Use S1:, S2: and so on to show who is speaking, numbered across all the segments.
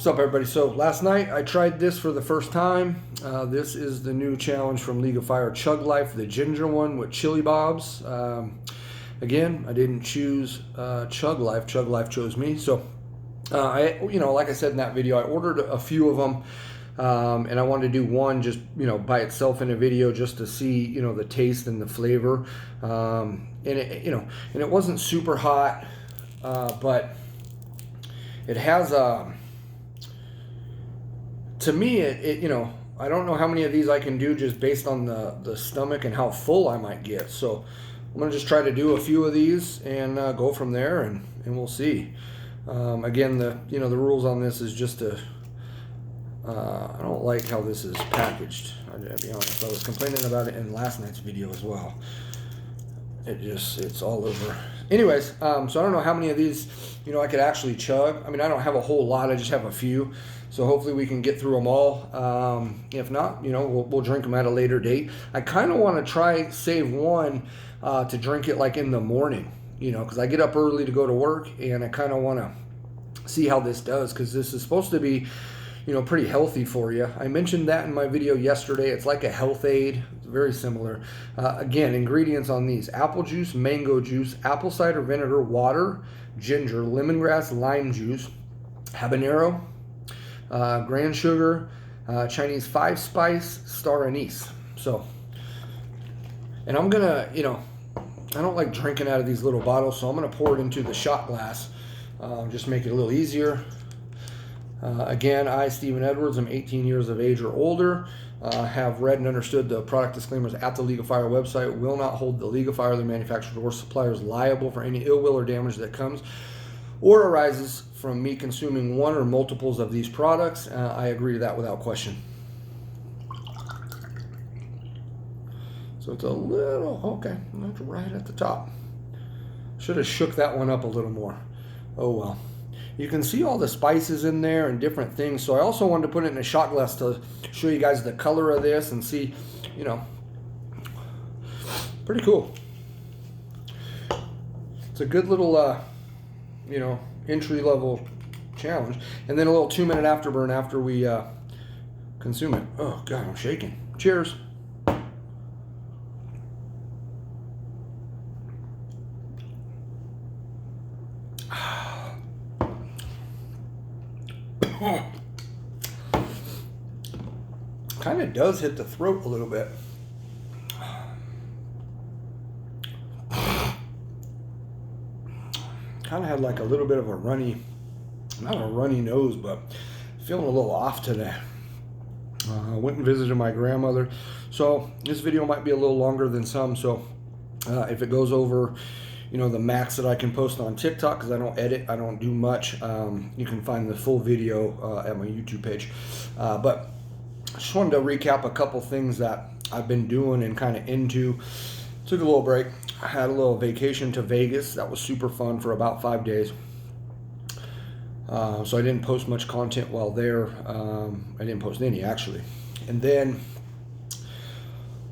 S1: What's up, everybody? So last night I tried this for the first time. This is the new challenge from League of Fire, Chug Life, the ginger one with chili bobs. Again, I didn't choose Chug Life. Chug Life chose me. So like I said in that video, I ordered a few of them, and I wanted to do one just by itself in a video just to see the taste and the flavor. And it wasn't super hot, but it has to me, I don't know how many of these I can do just based on the stomach and how full I might get. So I'm going to just try to do a few of these and go from there, and we'll see. Again, the rules on this is just to, I don't like how this is packaged. I'll be honest. I was complaining about it in last night's video as well. It's all over. Anyways, so I don't know how many of these, I could actually chug. I mean, I don't have a whole lot. I just have a few. So hopefully we can get through them all. If not, we'll drink them at a later date. I kind of want to save one to drink it like in the morning, because I get up early to go to work, and I kind of want to see how this does, because this is supposed to be, pretty healthy for you. I mentioned that in my video yesterday. It's like a health aid. It's very similar. Again, ingredients on these: apple juice, mango juice, apple cider vinegar, water, ginger, lemongrass, lime juice, habanero, grand sugar, Chinese 5-spice, star anise. So, and I'm gonna, I don't like drinking out of these little bottles, so I'm gonna pour it into the shot glass. Just make it a little easier. Again, I, Stephen Edwards, I'm 18 years of age or older, have read and understood the product disclaimers at the League of Fire website, will not hold the League of Fire, their manufacturers, or suppliers liable for any ill will or damage that comes or arises from me consuming one or multiples of these products. I agree to that without question. So it's a little, okay, that's right at the top. Should have shook that one up a little more. Oh well. You can see all the spices in there and different things. So I also wanted to put it in a shot glass to show you guys the color of this and see, pretty cool. It's a good little, entry-level challenge. And then a little 2-minute afterburn after we consume it. Oh, God, I'm shaking. Cheers. Kind of does hit the throat a little bit. Kind of had like a little bit of a runny, not a runny nose, but feeling a little off today. I went and visited my grandmother, so this video might be a little longer than some. So if it goes over the max that I can post on TikTok, because I don't edit, I don't do much, you can find the full video at my YouTube page. But I just wanted to recap a couple things that I've been doing and kind of into. Took a little break. I had a little vacation to Vegas. That was super fun for about 5 days. So I didn't post much content while there. I didn't post any, actually. And then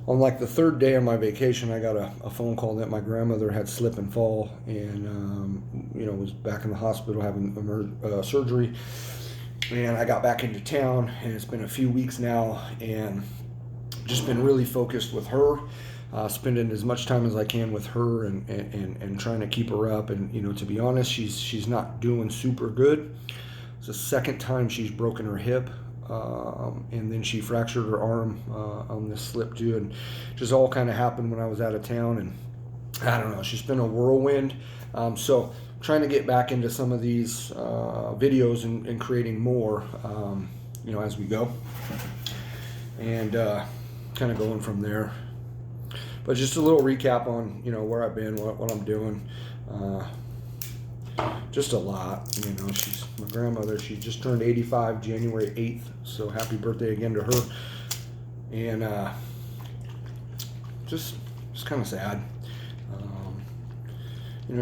S1: on like the 3rd day of my vacation, I got a phone call that my grandmother had slip and fall and, was back in the hospital having surgery. And I got back into town, and it's been a few weeks now, and just been really focused with her, spending as much time as I can with her and trying to keep her up. And, to be honest, she's not doing super good. It's the 2nd time she's broken her hip. And then she fractured her arm on this slip too, and just all kind of happened when I was out of town, and I don't know, it's just been a whirlwind. So trying to get back into some of these videos and creating more, as we go, and kind of going from there. But just a little recap on where I've been, what I'm doing. Just a lot, she's my grandmother. She just turned 85 January 8th, so happy birthday again to her. And just kind of sad.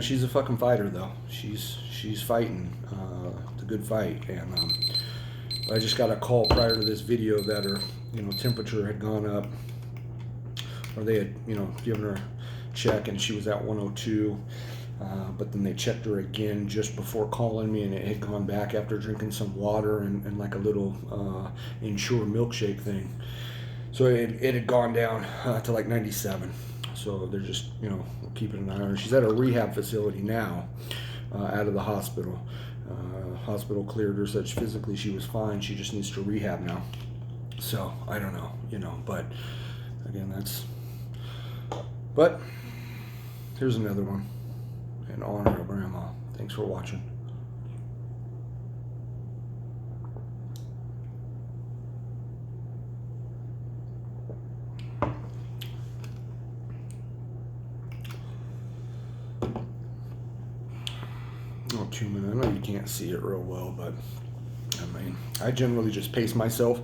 S1: She's a fucking fighter, though. She's fighting the good fight. And I just got a call prior to this video that her temperature had gone up, or they had given her a check, and she was at 102. But then they checked her again just before calling me, and it had gone back after drinking some water and like a little Ensure milkshake thing. So it had gone down to like 97. So they're just, keeping an eye on her. She's at a rehab facility now, out of the hospital. Hospital cleared her, said physically she was fine. She just needs to rehab now. So I don't know, but again, but here's another one in honor of Grandma. Thanks for watching. Oh, 2 minutes. I know you can't see it real well, but I generally just pace myself.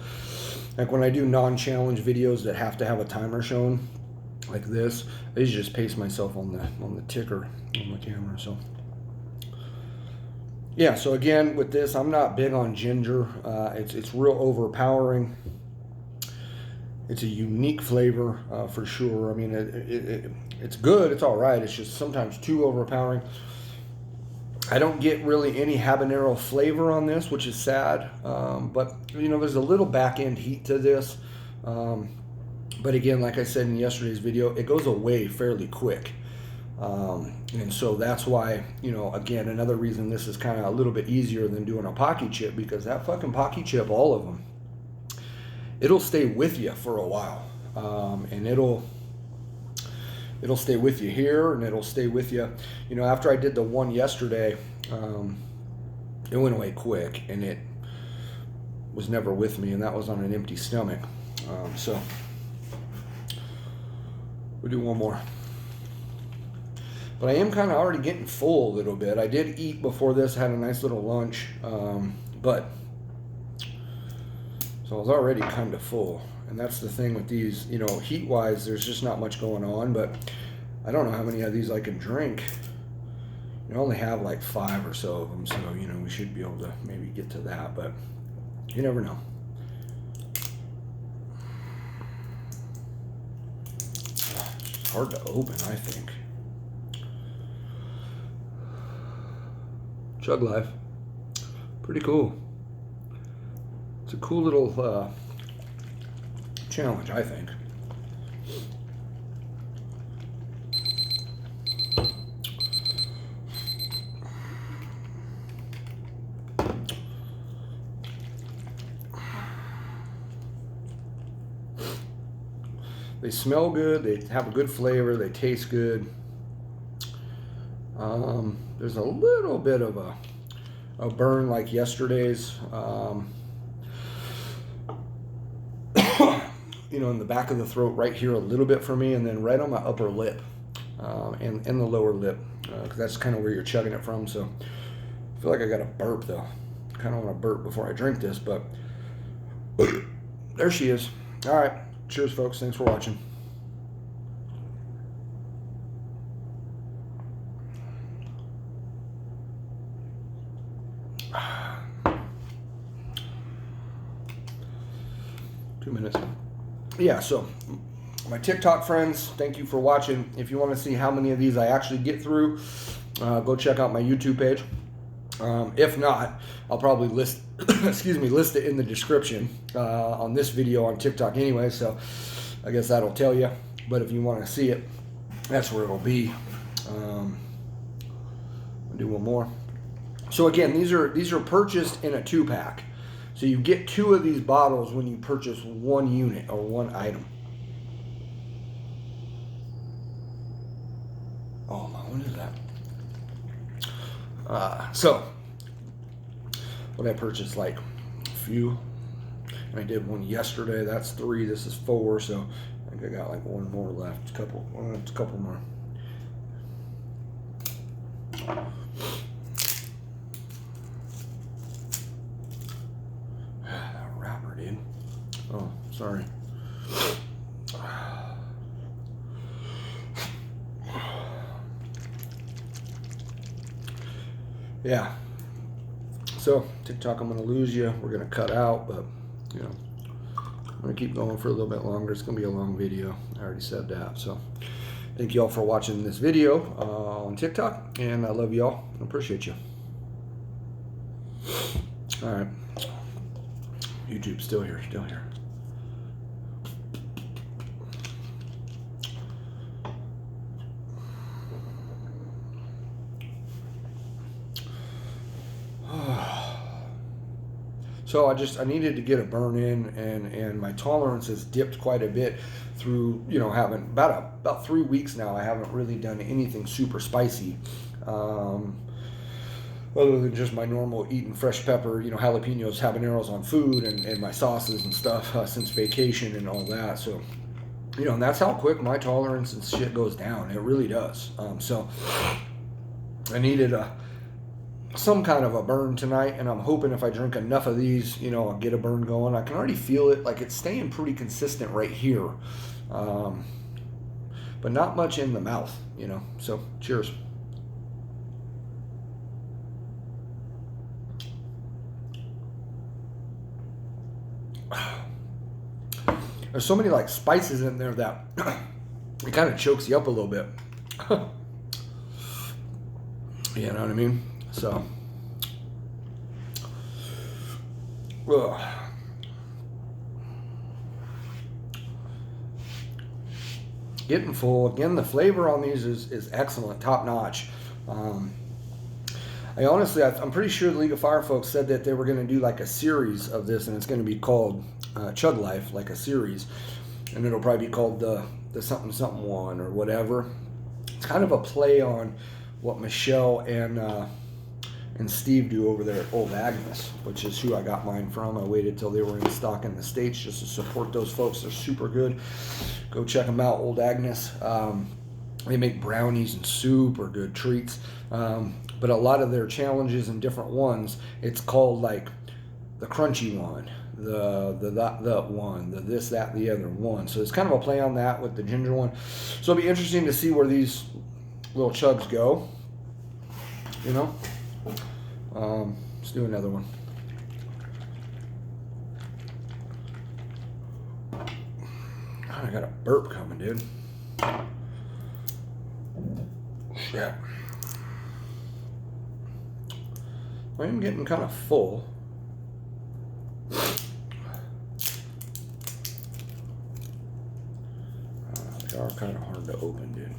S1: Like when I do non-challenge videos that have to have a timer shown, like this, I usually just pace myself on the ticker on the camera. So yeah. So again, with this, I'm not big on ginger. It's real overpowering. It's a unique flavor for sure. I mean, it's good. It's all right. It's just sometimes too overpowering. I don't get really any habanero flavor on this, which is sad. But there's a little back end heat to this. But again, like I said in yesterday's video, it goes away fairly quick. And so that's why, again, another reason this is kind of a little bit easier than doing a Pocky chip, because that fucking Pocky chip, all of them, it'll stay with you for a while. And it'll stay with you here, and it'll stay with you. After I did the one yesterday, it went away quick, and it was never with me, and that was on an empty stomach. So we'll do one more. But I am kind of already getting full a little bit. I did eat before this, had a nice little lunch, so I was already kind of full. And that's the thing with these, heat-wise, there's just not much going on, but I don't know how many of these I can drink. I only have like 5 or so of them, so, we should be able to maybe get to that, but you never know. It's hard to open, I think. Chug Life. Pretty cool. It's a cool little challenge, I think. They smell good, they have a good flavor, they taste good. There's a little bit of a burn like yesterday's. In the back of the throat right here a little bit for me, and then right on my upper lip and the lower lip, because that's kind of where you're chugging it from. So I feel like I got a burp though. Kind of want to burp before I drink this, but there she is. All right, cheers folks, thanks for watching. Two minutes. Yeah, so my TikTok friends, thank you for watching. If you want to see how many of these I actually get through, go check out my YouTube page. If not, I'll probably list it in the description on this video on TikTok anyway, so I guess that'll tell you. But if you want to see it, that's where it'll be. I'll do one more. So again, these are purchased in a 2-pack. So you get 2 of these bottles when you purchase 1 unit or 1 item. Oh my, what is that? So what I purchased, like a few, and I did one yesterday. That's 3. This is 4. So I think I got like 1 more left. A couple more. Oh, sorry. Yeah. So, TikTok, I'm going to lose you. We're going to cut out, but, I'm going to keep going for a little bit longer. It's going to be a long video. I already said that. So, thank you all for watching this video on TikTok. And I love y'all. I appreciate you. All right. YouTube's still here, still here. So I needed to get a burn in, and my tolerance has dipped quite a bit through, you know, having about 3 weeks now. I haven't really done anything super spicy, other than just my normal eating fresh pepper, you know, jalapenos, habaneros on food, and my sauces and stuff since vacation and all that. So, you know, and that's how quick my tolerance and shit goes down. It really does. So I needed some kind of a burn tonight, and I'm hoping if I drink enough of these, you know, I'll get a burn going. I can already feel it, like it's staying pretty consistent right here, but not much in the mouth, you know. So cheers. There's so many like spices in there that it kind of chokes you up a little bit. You know what I mean? So, ugh. Getting full. Again, the flavor on these is excellent, top notch. I'm pretty sure the League of Fire folks said that they were going to do like a series of this, and it's going to be called Chug Life, like a series, and it'll probably be called the something something one or whatever. It's kind of a play on what Michelle and Steve do over there at Old Agnes, which is who I got mine from. I waited till they were in stock in the States just to support those folks. They're super good. Go check them out, Old Agnes. They make brownies and super good treats. But a lot of their challenges and different ones, it's called like the crunchy one, the one, the this, that, the other one. So it's kind of a play on that with the ginger one. So it'll be interesting to see where these little chugs go, you know. Let's do another one. I got a burp coming, dude. Shit. I am getting kind of full. They are kind of hard to open, dude.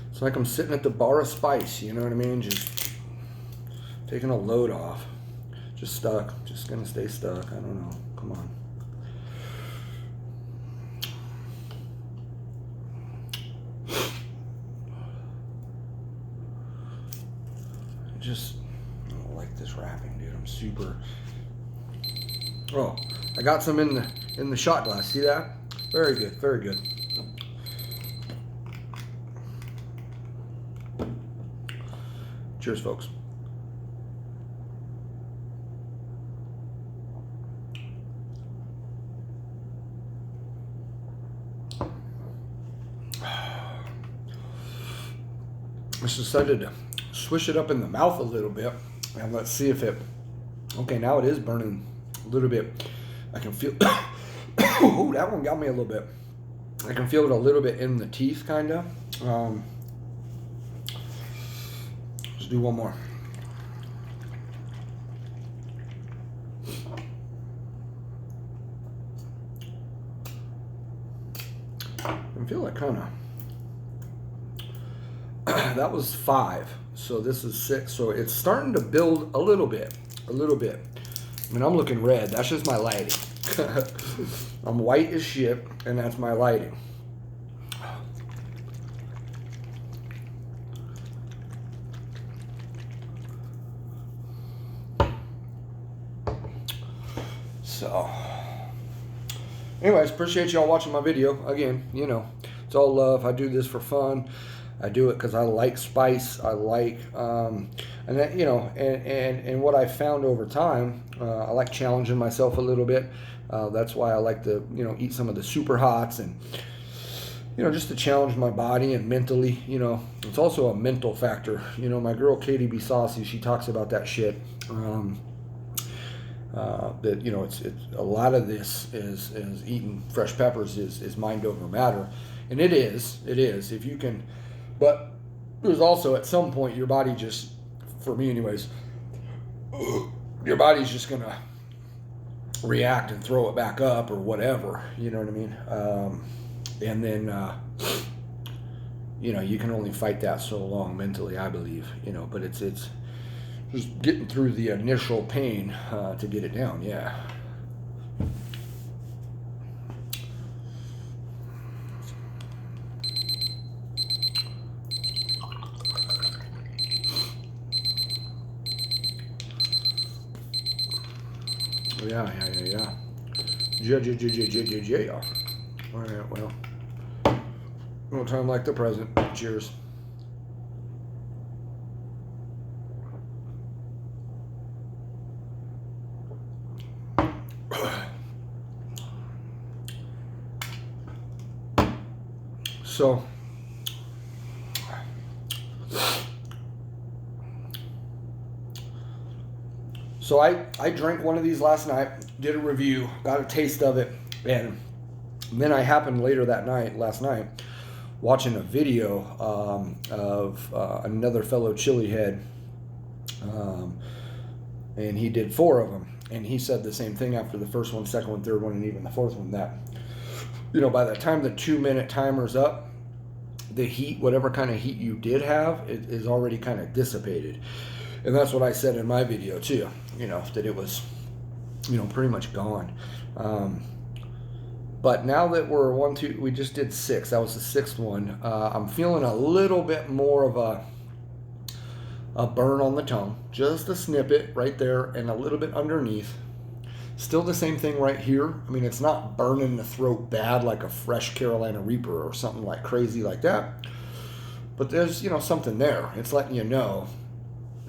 S1: It's like I'm sitting at the bar of spice, you know what I mean? Just taking a load off. Just stuck. Just gonna stay stuck. I don't know. Come on. I don't like this wrapping, dude. I'm super. Oh, I got some in the shot glass. See that? Very good. Very good. Cheers, folks. I just decided to swish it up in the mouth a little bit, and let's see if it. Okay, now it is burning a little bit. I can feel. Oh, that one got me a little bit. I can feel it a little bit in the teeth, kind of. Let's do one more. I feel like kind of. That was 5, so this is 6. So it's starting to build a little bit, I mean, I'm looking red. That's just my lighting. I'm white as shit, and that's my lighting. So, anyways, appreciate y'all watching my video. Again, you know, it's all love. I do this for fun. I do it because I like spice. I like, and that, you know, and what I found over time, I like challenging myself a little bit. That's why I like to, you know, eat some of the super hots and, you know, just to challenge my body and mentally, you know. It's also a mental factor. You know, my girl Katie B. Saucy, she talks about that shit. That, you know, it's a lot of this is eating fresh peppers is mind over matter, and it is if you can, but there's also at some point your body just, for me anyways, your body's just gonna react and throw it back up or whatever, you know what I mean? And then you know, you can only fight that so long mentally, I believe, you know, but it's just getting through the initial pain to get it down. Yeah. Yeah. Yeah. All right, well, no time like the present. Cheers. So I drank one of these last night, did a review, got a taste of it, and then I happened later last night, watching a video of another fellow chili head, and he did 4 of them, and he said the same thing after the first one, second one, third one, and even the fourth one, that, you know, by the time the 2-minute timer's up, the heat, whatever kind of heat you did have, it is already kind of dissipated. And that's what I said in my video too, you know, that it was, you know, pretty much gone. But now that we just did 6, that was the 6th one, I'm feeling a little bit more of a burn on the tongue, just a snippet right there and a little bit underneath. Still the same thing right here. I mean, it's not burning the throat bad like a fresh Carolina Reaper or something like crazy like that. But there's, you know, something there. It's letting you know,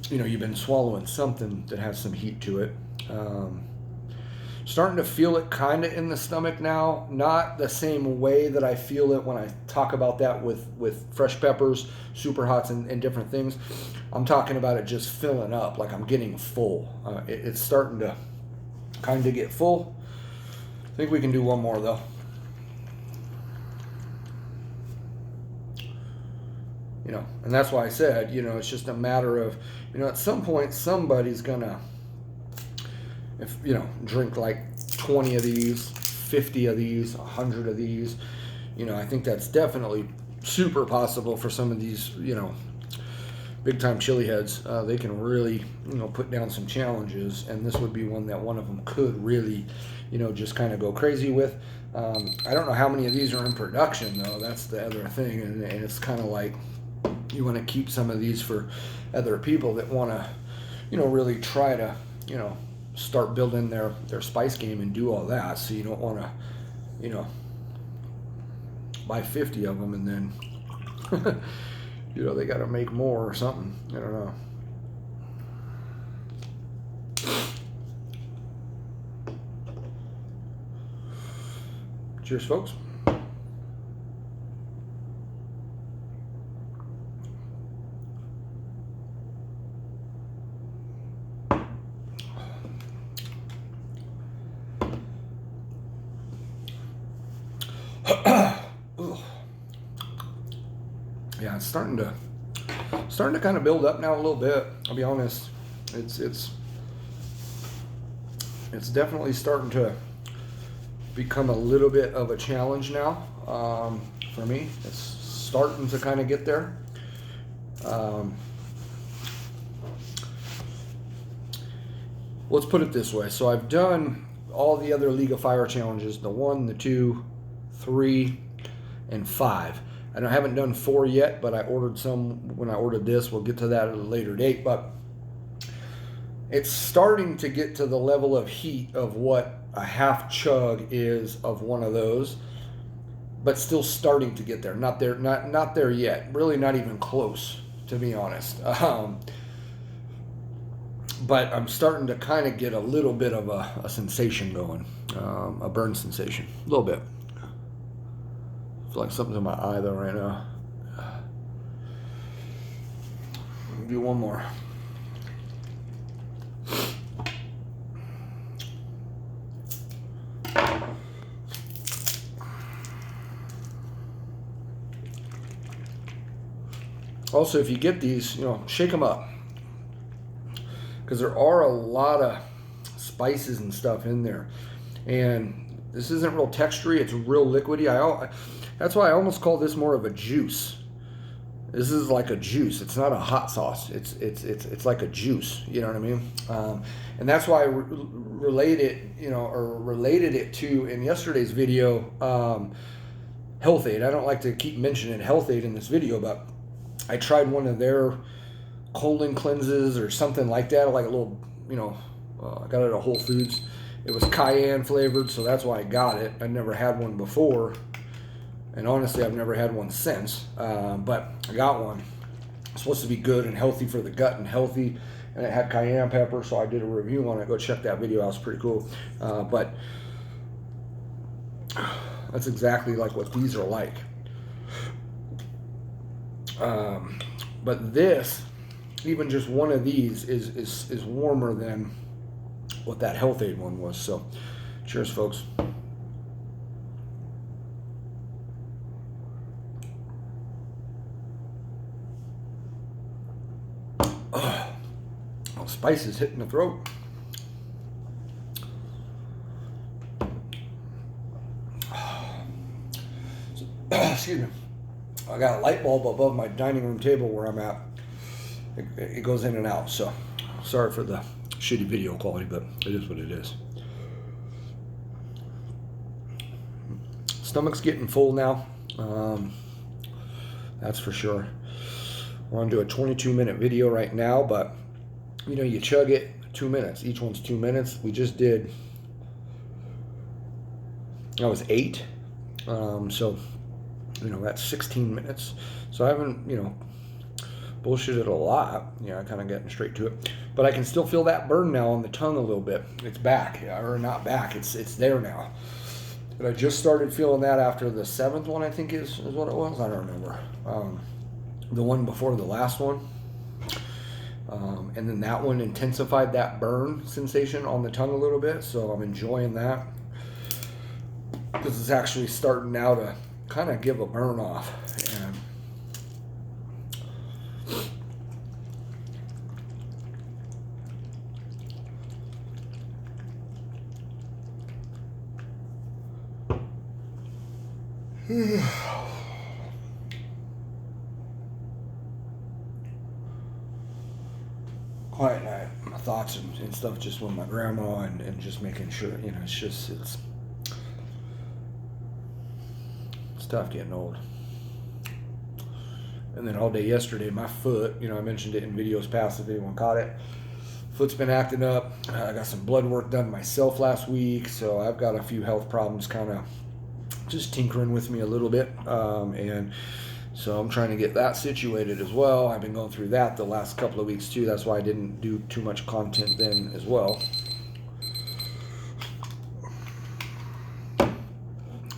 S1: you've been swallowing something that has some heat to it. Starting to feel it kind of in the stomach now. Not the same way that I feel it when I talk about that with fresh peppers, super hots, and different things. I'm talking about it just filling up, like I'm getting full. It's starting to kind of get full. I think we can do one more though. You know, and that's why I said, you know, it's just a matter of, you know, at some point somebody's gonna, if you know, drink like 20 of these, 50 of these, 100 of these. You know, I think that's definitely super possible for some of these, you know, big time chili heads. They can really, you know, put down some challenges, and this would be one that one of them could really, you know, just kind of go crazy with. I don't know how many of these are in production though. That's the other thing, and it's kind of like you want to keep some of these for other people that want to, you know, really try to, you know, start building their spice game and do all that. So you don't want to, you know, buy 50 of them and then you know, they got to make more or something. I don't know. Cheers, folks. Yeah, it's starting to kind of build up now a little bit. I'll be honest. It's definitely starting to become a little bit of a challenge now for me. It's starting to kind of get there. Let's put it this way. So I've done all the other League of Fire challenges, the 1, the 2, 3, and 5. I haven't done 4 yet, but I ordered some when I ordered this. We'll get to that at a later date, but it's starting to get to the level of heat of what a half chug is of one of those, but still starting to get there. Not there yet. Really not even close, to be honest. But I'm starting to kind of get a little bit of a sensation going, a burn sensation, a little bit. I feel like something's in my eye though right now. Do one more. Also, if you get these, you know, shake them up, because there are a lot of spices and stuff in there, and this isn't real textury. It's real liquidy. That's why I almost call this more of a juice. This is like a juice. It's not a hot sauce. It's like a juice. You know what I mean? And that's why I related it to, in yesterday's video, Health Aid. I don't like to keep mentioning Health Aid in this video, but I tried one of their colon cleanses or something like that, like a little, you know, I got it at Whole Foods. It was cayenne flavored, so that's why I got it. I'd never had one before, and honestly, I've never had one since, but I got one. It's supposed to be good and healthy for the gut and healthy, and it had cayenne pepper, so I did a review on it. Go check that video out. It's pretty cool. But that's exactly like what these are like. But this, even just one of these, is warmer than what that Health Aid one was. So, cheers, folks. Oh, spices hitting the throat. Excuse me. I got a light bulb above my dining room table where I'm at. It goes in and out, so sorry for the shitty video quality, but it is what it is. Stomach's getting full now. That's for sure. We're on to a 22-minute video right now, but you know, you chug it 2 minutes. Each one's 2 minutes. We just did, that was 8. So, you know, that's 16 minutes. So I haven't, you know, bullshitted a lot. Yeah, kind of getting straight to it. But I can still feel that burn now on the tongue a little bit. It's back, or not back. It's there now. But I just started feeling that after the 7th one, I think is what it was. I don't remember. The one before the last one. And then that one intensified that burn sensation on the tongue a little bit. So I'm enjoying that. This is actually starting now to kind of give a burn off. And quiet night. My thoughts and stuff just with my grandma and just making sure, you know, it's tough getting old. And then all day yesterday, my foot, you know, I mentioned it in videos past if anyone caught it. Foot's been acting up. I got some blood work done myself last week, so I've got a few health problems kind of just tinkering with me a little bit. And so I'm trying to get that situated as well. I've been going through that the last couple of weeks too. That's why I didn't do too much content then as well.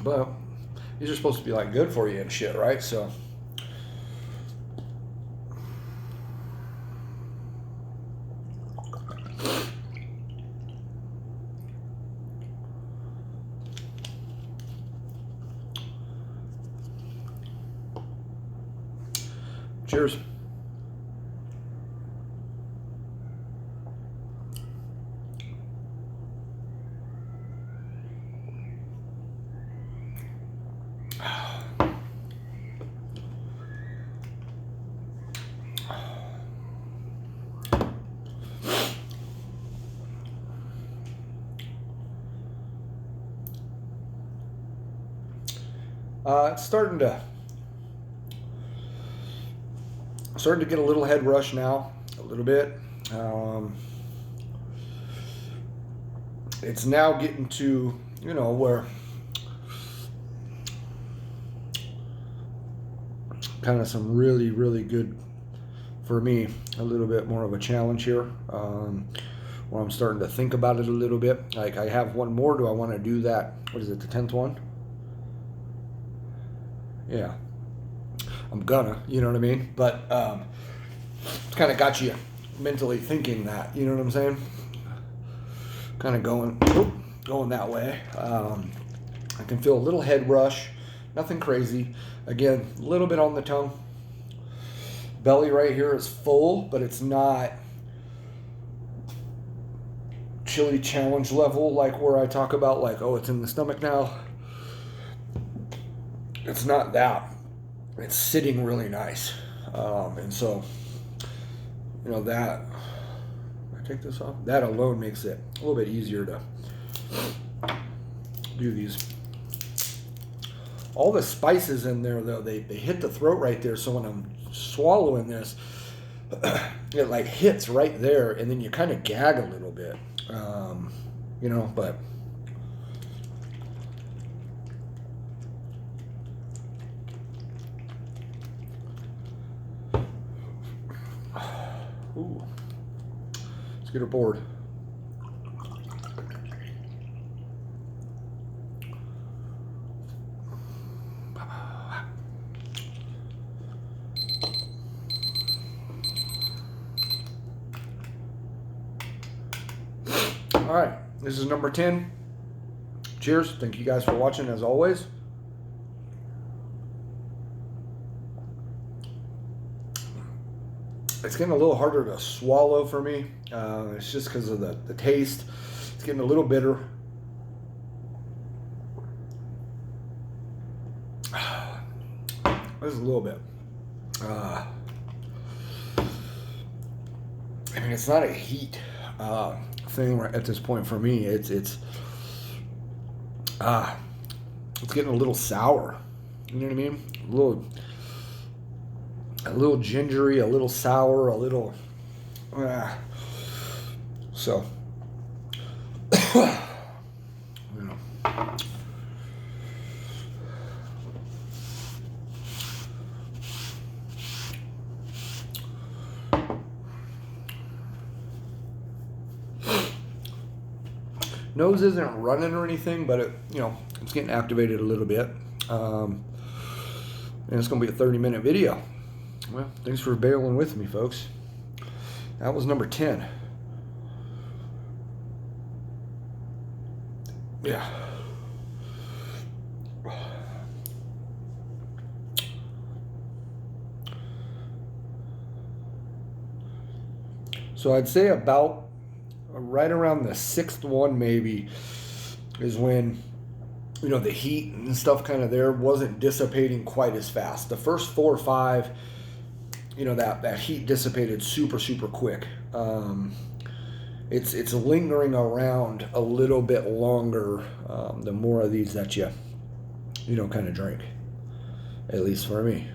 S1: But these are supposed to be like good for you and shit, right? So cheers. It's starting to get a little head rush now, a little bit. It's now getting to, you know, where kind of some really, really good, for me, a little bit more of a challenge here, where I'm starting to think about it a little bit. Like, I have one more. Do I want to do that? What is it, the 10th one? Yeah, I'm gonna, you know what I mean? But it's kind of got you mentally thinking that, you know what I'm saying? Kind of going that way. I can feel a little head rush, nothing crazy. Again, a little bit on the tongue. belly right here is full, but it's not chili challenge level, like where I talk about like, oh, it's in the stomach now. It's not that. It's sitting really nice. And so, you know, that, I take this off, that alone makes it a little bit easier to do these. All the spices in there, though, they hit the throat right there. So when I'm swallowing this, it like hits right there, and then you kind of gag a little bit, you know, but ooh, let's get her board. All right, this is number 10. Cheers. Thank you guys for watching, as always. It's getting a little harder to swallow for me. It's just because of the taste. It's getting a little bitter. This is a little bit. I mean, it's not a heat thing right at this point for me. It's getting a little sour. You know what I mean? A little gingery, a little sour, a little. So, you know. Nose isn't running or anything, but it, you know, it's getting activated a little bit. And it's going to be a 30-minute video. Well, thanks for bailing with me, folks. That was number 10. Yeah. So I'd say about right around the 6th one maybe is when, you know, the heat and stuff kind of there wasn't dissipating quite as fast. The first 4 or 5, you know, that heat dissipated super quick. It's lingering around a little bit longer the more of these that you know, kind of drink, at least for me.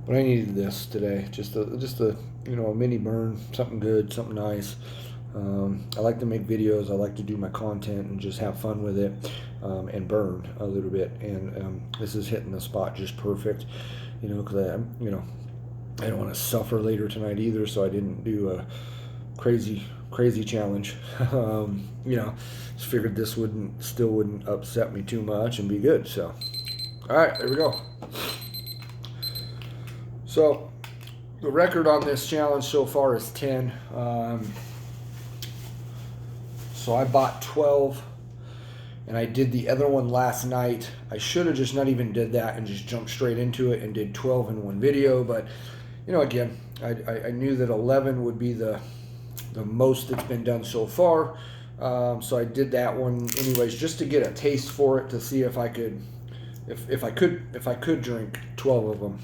S1: But I needed this today, just a you know, a mini burn, something good, something nice. I like to make videos. I like to do my content and just have fun with it, and burn a little bit. And this is hitting the spot just perfect, you know, because you know, I don't want to suffer later tonight either. So I didn't do a crazy challenge. You know, just figured this still wouldn't upset me too much and be good. So, all right, there we go. So the record on this challenge so far is 10. So I bought 12, and I did the other one last night. I should have just not even did that and just jumped straight into it and did 12 in one video. But, you know, again, I knew that 11 would be the most that's been done so far. So I did that one anyways, just to get a taste for it, to see if I could, if I could drink 12 of them.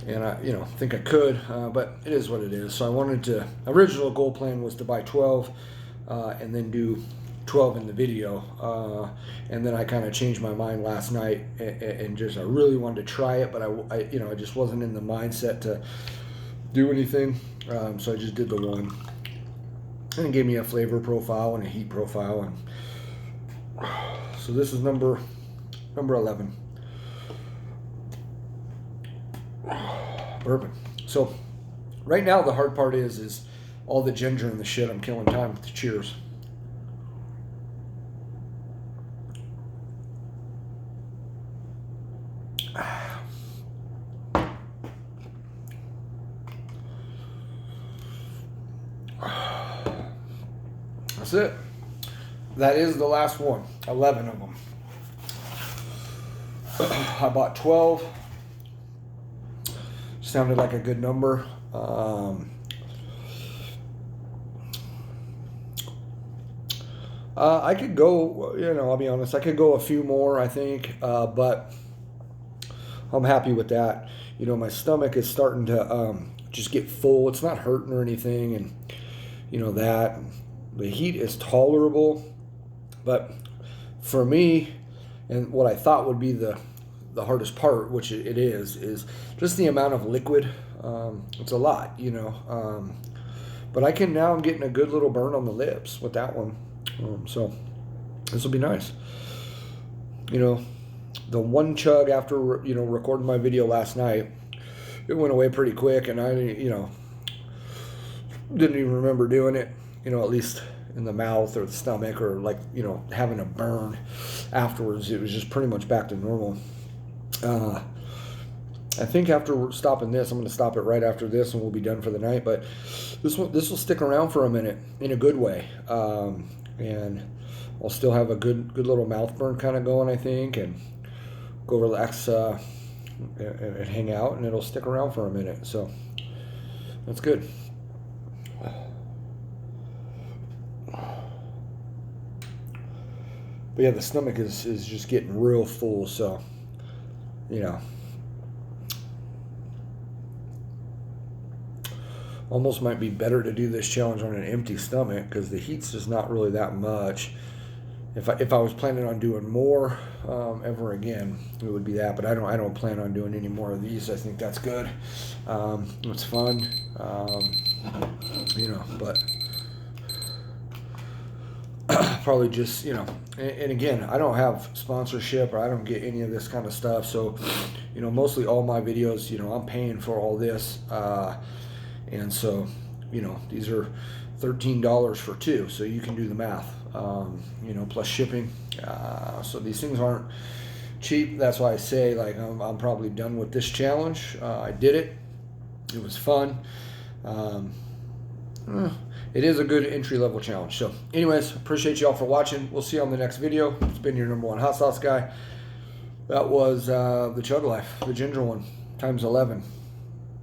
S1: And I, you know, think I could, but it is what it is. So I wanted to, original goal plan was to buy 12, and then do 12 in the video. And then I kind of changed my mind last night and just, I really wanted to try it, but I you know, I just wasn't in the mindset to do anything. So I just did the one, and it gave me a flavor profile and a heat profile. And so this is number 11. Bourbon. So right now the hard part is all the ginger and the shit. I'm killing time with the cheers. That's it. That is the last one. 11 of them. I bought 12. Sounded like a good number. I could go, I'll be honest, I could go a few more, I think, but I'm happy with that. My stomach is starting to just get full. It's not hurting or anything, and that the heat is tolerable, but for me, and what I thought would be the hardest part, which it is just the amount of liquid. It's a lot, but I'm getting a good little burn on the lips with that one. So this will be nice. The one chug after recording my video last night, it went away pretty quick, and I didn't even remember doing it. At least in the mouth or the stomach, or like having a burn afterwards. It was just pretty much back to normal. I think after stopping this, I'm going to stop it right after this, and we'll be done for the night. But this will stick around for a minute in a good way, and I'll still have a good little mouth burn kind of going, I think, and go relax and hang out, and it'll stick around for a minute. So that's good. But yeah, the stomach is just getting real full, so almost might be better to do this challenge on an empty stomach, because the heat's just not really that much. If I was planning on doing more ever again, it would be that. But I don't plan on doing any more of these. I think that's good. It's fun, but probably just and again, I don't have sponsorship, or I don't get any of this kind of stuff. So mostly all my videos, I'm paying for all this, and so these are $13 for 2, so you can do the math. Plus shipping. So these things aren't cheap. That's why I say, like, I'm probably done with this challenge. I did it. It was fun. It is a good entry-level challenge. So anyways, appreciate y'all for watching. We'll see you on the next video. It's been your #1 hot sauce guy. That was the Chug Life, the ginger one, times 11.